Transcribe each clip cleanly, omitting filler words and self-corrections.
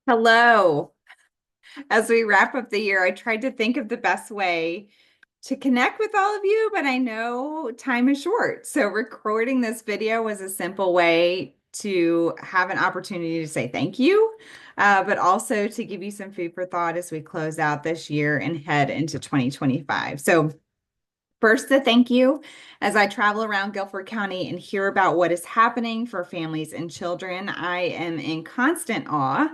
Hello. As we wrap up the year, I tried to think of the best way to connect with all of you, but I know time is short. So recording this video was a simple way to have an opportunity to say thank you, but also to give you some food for thought as we close out this year and head into 2025. So first, the thank you. As I travel around Guilford County and hear about what is happening for families and children, I am in constant awe.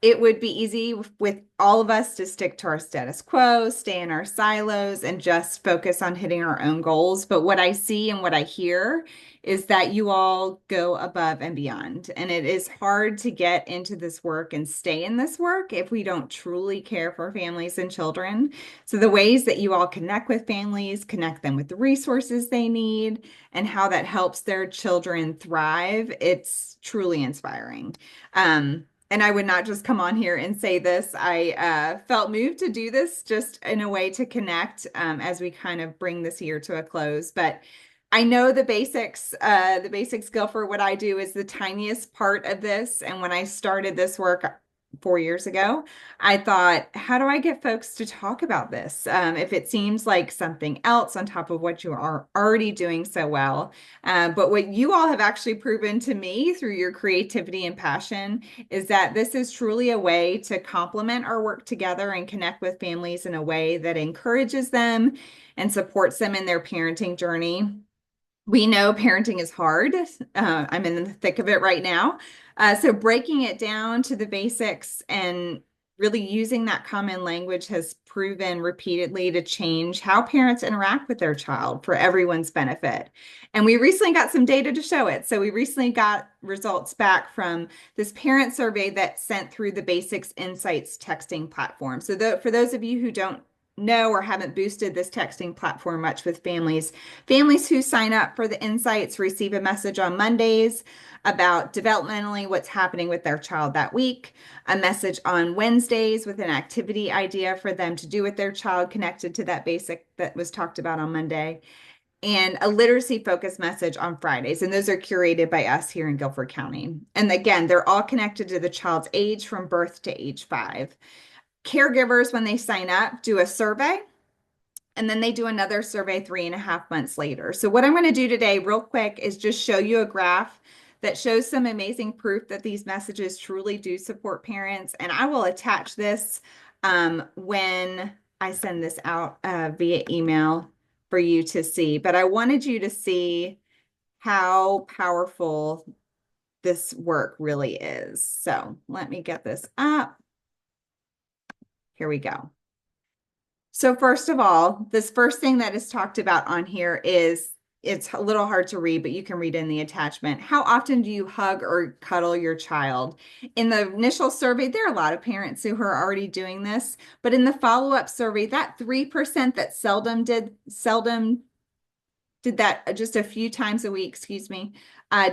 It would be easy with all of us to stick to our status quo, stay in our silos, and just focus on hitting our own goals. But what I see and what I hear is that you all go above and beyond. And it is hard to get into this work and stay in this work if we don't truly care for families and children. So, the ways that you all connect with families, connect them with the resources they need, and how that helps their children thrive, it's truly inspiring. And I would not just come on here and say this. I felt moved to do this just in a way to connect as we kind of bring this year to a close. But I know the basic skill for what I do is the tiniest part of this. And when I started this work 4 years ago, I thought, how do I get folks to talk about this? If it seems like something else on top of what you are already doing so well. But what you all have actually proven to me through your creativity and passion is that this is truly a way to complement our work together and connect with families in a way that encourages them and supports them in their parenting journey. We know parenting is hard. I'm in the thick of it right now. So breaking it down to the basics and really using that common language has proven repeatedly to change how parents interact with their child for everyone's benefit. And we recently got some data to show it. So we recently got results back from this parent survey that sent through the Basics Insights texting platform. So for those of you who don't know or haven't boosted this texting platform much with families, families who sign up for the Insights receive a message on Mondays about developmentally what's happening with their child that week, a message on Wednesdays with an activity idea for them to do with their child connected to that basic that was talked about on Monday, and a literacy focused message on Fridays. And those are curated by us here in Guilford County. And again, they're all connected to the child's age from birth to age 5. Caregivers, when they sign up, do a survey, and then they do another survey 3.5 months later. So what I'm going to do today real quick is just show you a graph that shows some amazing proof that these messages truly do support parents. And I will attach this when I send this out via email for you to see. But I wanted you to see how powerful this work really is. So let me get this up. Here we go. So first of all, this first thing that is talked about on here is, it's a little hard to read, but you can read in the attachment. How often do you hug or cuddle your child? In the initial survey, there are a lot of parents who are already doing this, but in the follow-up survey, that 3% that seldom did that just a few times a week, excuse me,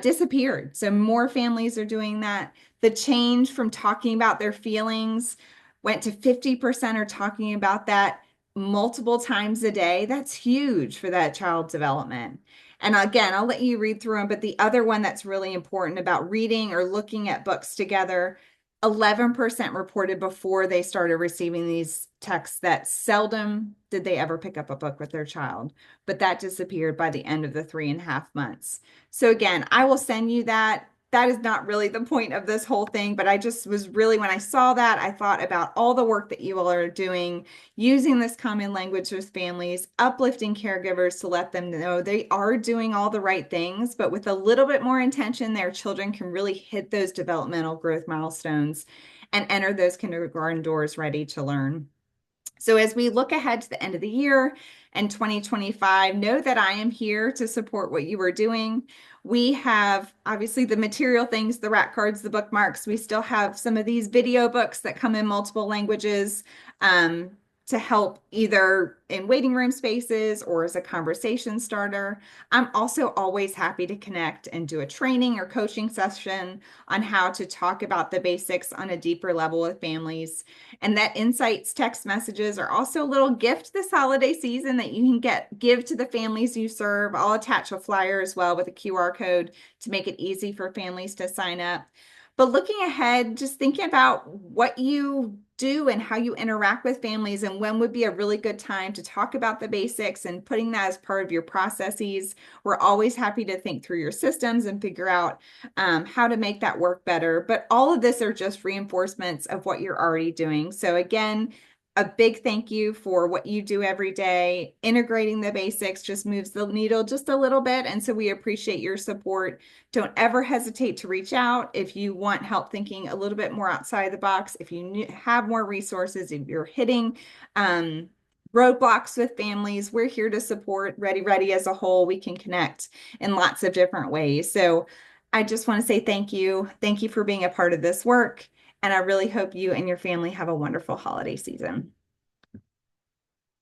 disappeared. So more families are doing that. The change from talking about their feelings went to 50% are talking about that multiple times a day. That's huge for that child development. And again, I'll let you read through them, but the other one that's really important about reading or looking at books together, 11% reported before they started receiving these texts that seldom did they ever pick up a book with their child, but that disappeared by the end of the 3.5 months. So again, I will send you that. That is not really the point of this whole thing, but I just was really, when I saw that, I thought about all the work that you all are doing, using this common language with families, uplifting caregivers to let them know they are doing all the right things, but with a little bit more intention, their children can really hit those developmental growth milestones and enter those kindergarten doors ready to learn. So as we look ahead to the end of the year and 2025, know that I am here to support what you are doing. We have obviously the material things, the rat cards, the bookmarks. We still have some of these video books that come in multiple languages to help either in waiting room spaces or as a conversation starter. I'm also always happy to connect and do a training or coaching session on how to talk about the basics on a deeper level with families. And that Insights text messages are also a little gift this holiday season that you can give to the families you serve. I'll attach a flyer as well with a QR code to make it easy for families to sign up. But looking ahead, just thinking about what you do and how you interact with families and when would be a really good time to talk about the basics and putting that as part of your processes. We're always happy to think through your systems and figure out how to make that work better. But all of this are just reinforcements of what you're already doing. So again, a big thank you for what you do every day. Integrating the basics just moves the needle just a little bit. And so we appreciate your support. Don't ever hesitate to reach out if you want help thinking a little bit more outside the box. If you have more resources, if you're hitting roadblocks with families, we're here to support. Ready, Ready as a whole, we can connect in lots of different ways. So I just want to say thank you. Thank you for being a part of this work. And I really hope you and your family have a wonderful holiday season.